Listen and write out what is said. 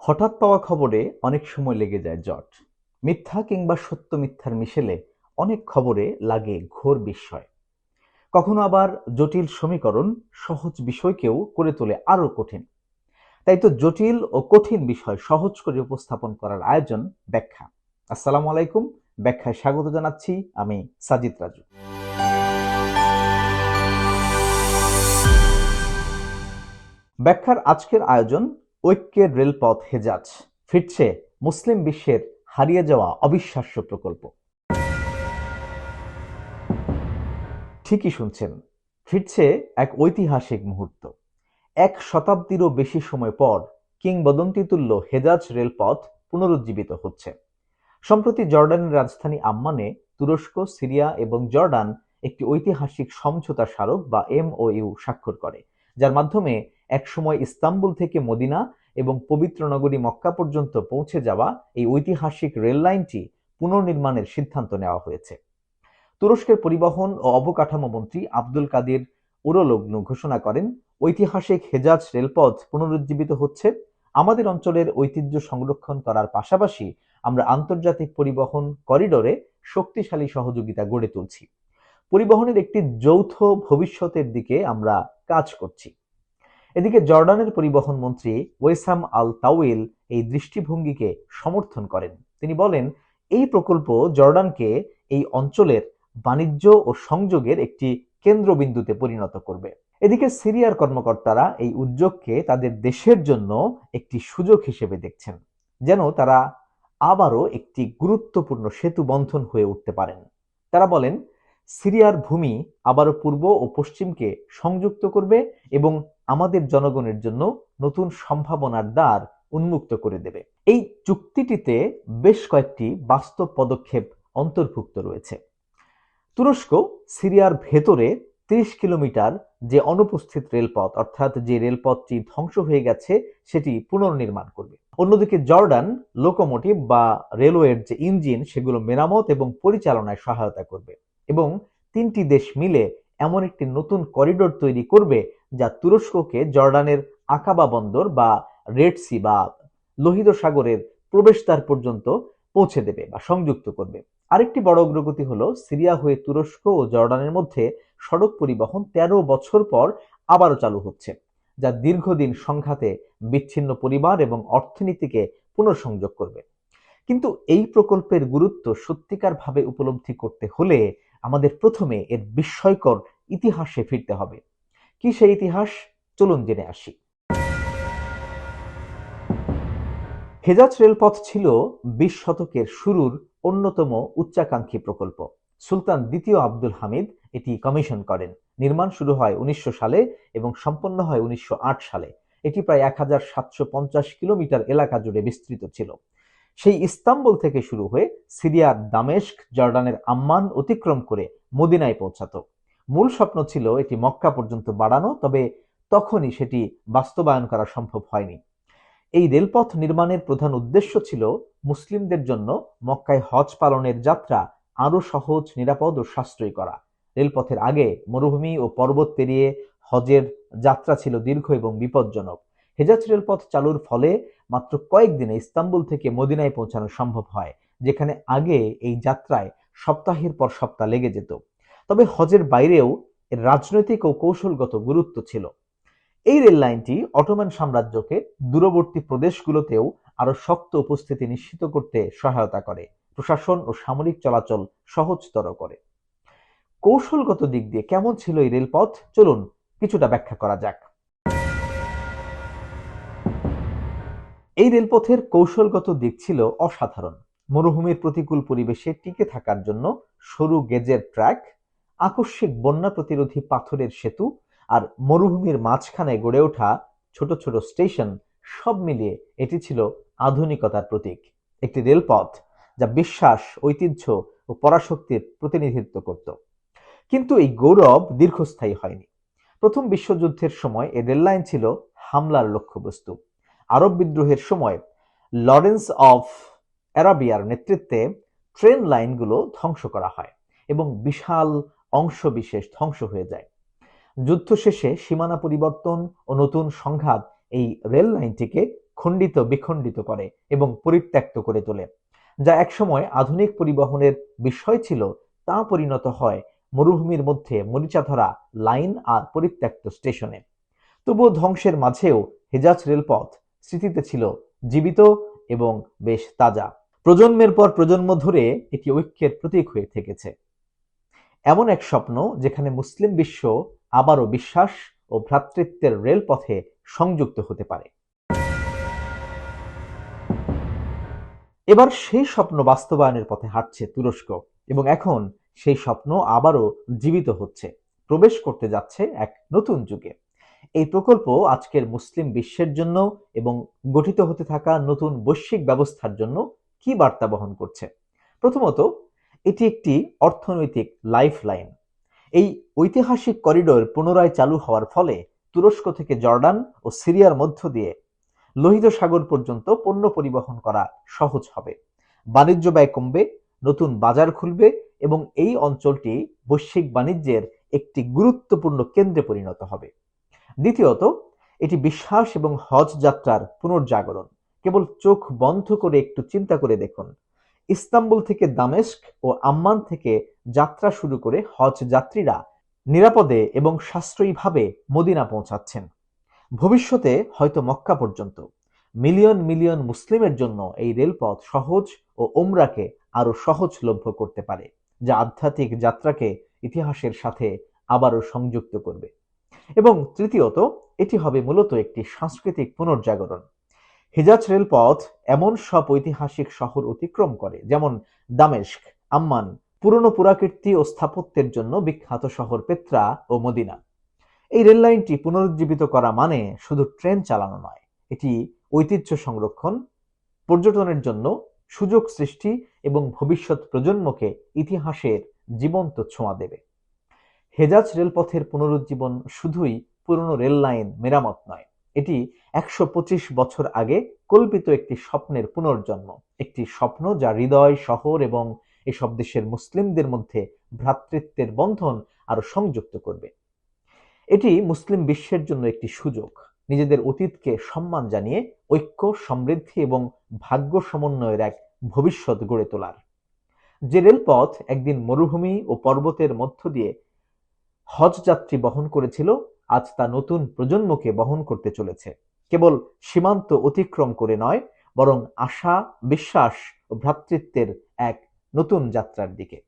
হঠাৎ পাওয়া খবরে অনেক সময় লেগে যায় জট। মিথ্যা কিংবা সত্য মিথ্যার মিশেলে অনেক খবরে লাগে ঘোর বিস্ময়। কখনো আবার জটিল সমীকরণ সহজ বিষয়কেও করে তোলে আরো কঠিন। তাই তো জটিল ও কঠিন বিষয় সহজ করে উপস্থাপন করার আয়োজন ব্যাখ্যা। আসসালামু আলাইকুম। ব্যাখ্যায় স্বাগত জানাচ্ছি আমি সাজিদ রাজু। ব্যাখ্যার আজকের আয়োজন ঐক্যের রেলপথ হেজাজ ফিরছে মুসলিম বিশ্বের হারিয়ে যাওয়া অবিশ্বাস্য প্রকল্প। ঠিকই শুনছেন, ফিরছে এক ঐতিহাসিক মুহূর্ত। এক শতাব্দীরও বেশি সময় পর কিংবদন্তিতুল্য হেজাজ রেলপথ পুনরুজ্জীবিত হচ্ছে। সম্প্রতি জর্ডানের রাজধানী আম্মানে তুরস্ক, সিরিয়া এবং জর্ডান একটি ঐতিহাসিক সমঝোতা স্মারক বা এমওইউ স্বাক্ষর করে, যার মাধ্যমে একসময় ইস্তাম্বুল থেকে মদিনা এবং পবিত্র নগরী মক্কা পর্যন্ত পৌঁছে যাওয়া এই ঐতিহাসিক রেল লাইনটি পুনর্নির্মাণের সিদ্ধান্ত নেওয়া হয়েছে। তুরস্কের পরিবহন ও অবকাঠামো মন্ত্রী আব্দুল কাদির উরোলগ্লু ঘোষণা করেন, ঐতিহাসিক হেজাজ রেলপথ পুনরুজ্জীবিত হচ্ছে। আমাদের অঞ্চলের ঐতিহ্য সংরক্ষণ করার পাশাপাশি আমরা আন্তর্জাতিক পরিবহন করিডোরে শক্তিশালী সহযোগিতা গড়ে তুলছি। পরিবহনের একটি যৌথ ভবিষ্যতের দিকে আমরা কাজ করছি। এদিকে জর্ডানের পরিবহন মন্ত্রী ওয়েসাম আল তাওয়েল এই দৃষ্টিভঙ্গিকে সমর্থন করেন। তিনি বলেন, এই প্রকল্প জর্ডানকে এই অঞ্চলের বাণিজ্য ও সংযোগের একটি কেন্দ্রবিন্দুতে পরিণত করবে। এদিকে সিরিয়ার কর্মকর্তারা এই উদ্যোগকে তাদের দেশের জন্য একটি সুযোগ হিসেবে দেখছেন, যেন তারা আবারও একটি গুরুত্বপূর্ণ সেতু বন্ধন হয়ে উঠতে পারেন। তারা বলেন, সিরিয়ার ভূমি আবারও পূর্ব ও পশ্চিমকে সংযুক্ত করবে এবং আমাদের জনগণের জন্য নতুন সম্ভাবনার দ্বার উন্মুক্ত করে দেবে। এই চুক্তিটিতে বেশ কয়েকটি বাস্তব পদক্ষেপ অন্তর্ভুক্ত রয়েছে। তুরস্ক সিরিয়ার ভেতরে ৩০ কিলোমিটার যে অনুপস্থিত রেলপথ, অর্থাৎ যে রেলপথটি ধ্বংস হয়ে গেছে, সেটি পুনর্নির্মাণ করবে। অন্যদিকে জর্ডান লোকোমোটিভ বা রেলওয়ের যে ইঞ্জিন, সেগুলো মেরামত এবং পরিচালনায় সহায়তা করবে এবং তিনটি দেশ মিলে এমন একটি নতুন করিডোর তৈরি করবে যা তুরস্ককে জর্ডানের আকাবা বন্দর বা রেড সি বা লোহিত সাগরের প্রবেশদ্বার পর্যন্ত পৌঁছে দেবে বা সংযুক্ত করবে। আরেকটি বড় অগ্রগতি হলো সিরিয়া হয়ে তুরস্ক ও জর্ডানের মধ্যে সড়ক পরিবহন ১৩ বছর পর আবারও চালু হচ্ছে, যা দীর্ঘদিন সংঘাতে বিচ্ছিন্ন পরিবার এবং অর্থনীতিকে পুনঃসংযোগ করবে। কিন্তু এই প্রকল্পের গুরুত্ব সত্যিকারভাবে উপলব্ধি করতে হলে আমাদের প্রথমে এর বিস্ময়কর ইতিহাসে ফিরতে হবে। কি সেই ইতিহাস? চলুন জেনে আসি। হেজাজ রেলপথ ছিল ২০ শতকের শুরুর অন্যতম উচ্চাকাঙ্ক্ষী প্রকল্প। সুলতান দ্বিতীয় আব্দুল হামিদ এটি কমিশন করেন। নির্মাণ শুরু হয় ১৯০০ সালে এবং সম্পন্ন হয় ১৯০৮ সালে। এটি প্রায় ১৭৫০ কিলোমিটার এলাকা জুড়ে বিস্তৃত ছিল। সেই ইস্তাম্বুল থেকে শুরু হয়ে সিরিয়ার দামেস্ক, জর্ডানের আম্মান অতিক্রম করে মদিনায় পৌঁছাতো। মূল স্বপ্ন ছিল এটি মক্কা পর্যন্ত বাড়ানো, তবে তখনই সেটি বাস্তবায়ন করা সম্ভব হয়নি। এই রেলপথ নির্মাণের প্রধান উদ্দেশ্য ছিল মুসলিমদের জন্য মক্কায় হজ পালনের যাত্রা আরো সহজ, নিরাপদ ও সাশ্রয়ী করা। রেলপথের আগে মরুভূমি ও পর্বত পেরিয়ে হজের যাত্রা ছিল দীর্ঘ এবং বিপজ্জনক। হেজাজ রেলপথ চালুর ফলে মাত্র কয়েকদিনে ইস্তাম্বুল থেকে মদিনায় পৌঁছানো সম্ভব হয়, যেখানে আগে এই যাত্রায় সপ্তাহের পর সপ্তাহ লেগে যেত। তবে হজের বাইরেও এর রাজনৈতিক ও কৌশলগত গুরুত্ব ছিল। এই রেল লাইনটি অটোমান সাম্রাজ্যকে দূরবর্তী প্রদেশগুলোতেও আরো শক্ত উপস্থিতি নিশ্চিত করতে সহায়তা করে, প্রশাসন ও সামরিক চলাচল সহজতর করে। কৌশলগত দিক দিয়ে কেমন ছিল এই রেলপথ, চলুন কিছুটা ব্যাখ্যা করা যাক। এই রেলপথের কৌশলগত দিক ছিল অসাধারণ। মরুভূমির প্রতিকূল পরিবেশে টিকে থাকার জন্য সরু গেজের ট্র্যাক, আকস্মিক বন্যা প্রতিরোধী পাথরের সেতু আর মরুভূমির মাঝখানে গড়ে ওঠা ছোট ছোট স্টেশন, সব মিলিয়ে এটি ছিল আধুনিকতার প্রতীক। একটি রেলপথ যা বিশ্বাস, ঐতিহ্য ও পরাশক্তির প্রতিনিধিত্ব করত। কিন্তু এই গৌরব দীর্ঘস্থায়ী হয়নি। প্রথম বিশ্বযুদ্ধের সময় এই রেললাইন ছিল হামলার লক্ষ্যবস্তু। আরব বিদ্রোহের সময় লরেন্স অফ অ্যারাবিয়ার নেতৃত্বে ট্রেন লাইনগুলো ধ্বংস করা হয় এবং বিশাল অংশ বিশেষ ধ্বংস হয়ে যায়। যুদ্ধ শেষে সীমানা পরিবর্তন ও নতুন সংঘাত এই রেল লাইনটিকে খণ্ডিত বিখণ্ডিত করে এবং পরিত্যক্ত করে তোলে। যা একসময় আধুনিক পরিবহনের বিষয় ছিল তা পরিণত হয় মরুভূমির মধ্যে মরিচা ধরা লাইন আর পরিত্যক্ত স্টেশনে। তবুও ধ্বংসের মাঝেও হেজাজ রেলপথ স্মৃতিতে ছিল জীবিত এবং বেশ তাজা। প্রজন্মের পর প্রজন্ম ধরে এটি ঐক্যের প্রতীক হয়ে থেকেছে। এমন এক স্বপ্ন যেখানে মুসলিম বিশ্ব আবারও বিশ্বাস ও ভ্রাতৃত্বের রেলপথে সংযুক্ত হতে পারে। এবার সেই স্বপ্ন বাস্তবায়নের পথে হাঁটছে তুরস্ক এবং এখন সেই স্বপ্ন আবারও জীবিত হচ্ছে, প্রবেশ করতে যাচ্ছে এক নতুন যুগে। এই প্রকল্প আজকের মুসলিম বিশ্বের জন্য এবং গঠিত হতে থাকা নতুন বৈশ্বিক ব্যবস্থার জন্য কি বার্তা বহন করছে? প্রথমত, এটি একটি অর্থনৈতিক লাইফলাইন। এই ঐতিহাসিক করিডোর পুনরায় চালু হওয়ার ফলে তুরস্ক থেকে জর্ডান ও সিরিয়ার মধ্য দিয়ে লোহিত সাগর পর্যন্ত পণ্য পরিবহন করা সহজ হবে, বাণিজ্য ব্যয় কমবে, নতুন বাজার খুলবে এবং এই অঞ্চলটি বৈশ্বিক বাণিজ্যের একটি গুরুত্বপূর্ণ কেন্দ্রে পরিণত হবে। দ্বিতীয়ত, এটি বিশ্বাস এবং হজ যাত্রার পুনর্জাগরণ। কেবল চোখ বন্ধ করে একটু চিন্তা করে দেখুন, ইস্তাম্বুল থেকে দামেস্ক ও আম্মান থেকে যাত্রা শুরু করে হজ যাত্রীরা নিরাপদে এবং সাশ্রয়ীভাবে মদিনা পৌঁছাচ্ছেন। ভবিষ্যতে হয়তো মক্কা পর্যন্ত। মিলিয়ন মিলিয়ন মুসলিমের জন্য এই রেলপথ সহজ ও ওমরাকে আরো সহজলভ্য করতে পারে, যা আধ্যাত্মিক যাত্রাকে ইতিহাসের সাথে আবারও সংযুক্ত করবে। এবং তৃতীয়ত, এটি হবে মূলত একটি সাংস্কৃতিক পুনর্জাগরণ। হেজাজ রেলপথ এমন সব ঐতিহাসিক শহর অতিক্রম করে, যেমন দামেস্ক, আম্মান, পুরনো পুরাকীর্তি ও স্থাপত্যের জন্য বিখ্যাত শহর পেত্রা ও মদিনা। এই রেল লাইনটি পুনরুজ্জীবিত করা মানে শুধু ট্রেন চালানো নয়, এটি ঐতিহ্য সংরক্ষণ, পর্যটনের জন্য সুযোগ সৃষ্টি এবং ভবিষ্যৎ প্রজন্মকে ইতিহাসের জীবন্ত ছোঁয়া দেবে। হেজাজ রেলপথের পুনরুজ্জীবন শুধুই পুরনো রেল লাইন মেরামত নয়, এটি ১২৫ বছর আগে কল্পিত একটি স্বপ্নের পুনর্জন্ম, একটি স্বপ্ন যা হৃদয়, শহর এবং এসব দেশের মুসলিমদের মধ্যে ভ্রাতৃত্বের বন্ধন আরো সংযুক্ত করবে। এটি মুসলিম বিশ্বের জন্য একটি সুযোগ, নিজেদের অতীতকে সম্মান জানিয়ে ঐক্য, সমৃদ্ধি এবং ভাগ্য সমন্বয়ের এক ভবিষ্যৎ গড়ে তোলার। যে রেলপথ একদিন মরুভূমি ও পর্বতের মধ্য দিয়ে হজ যাত্রী বহন করেছিল, আজ তা নতুন প্রজন্মকে বহন করতে চলেছে, কেবল সীমান্ত অতিক্রম করে নয়, বরং আশা, বিশ্বাস ও ভ্রাতৃত্বের এক নতুন যাত্রার দিকে।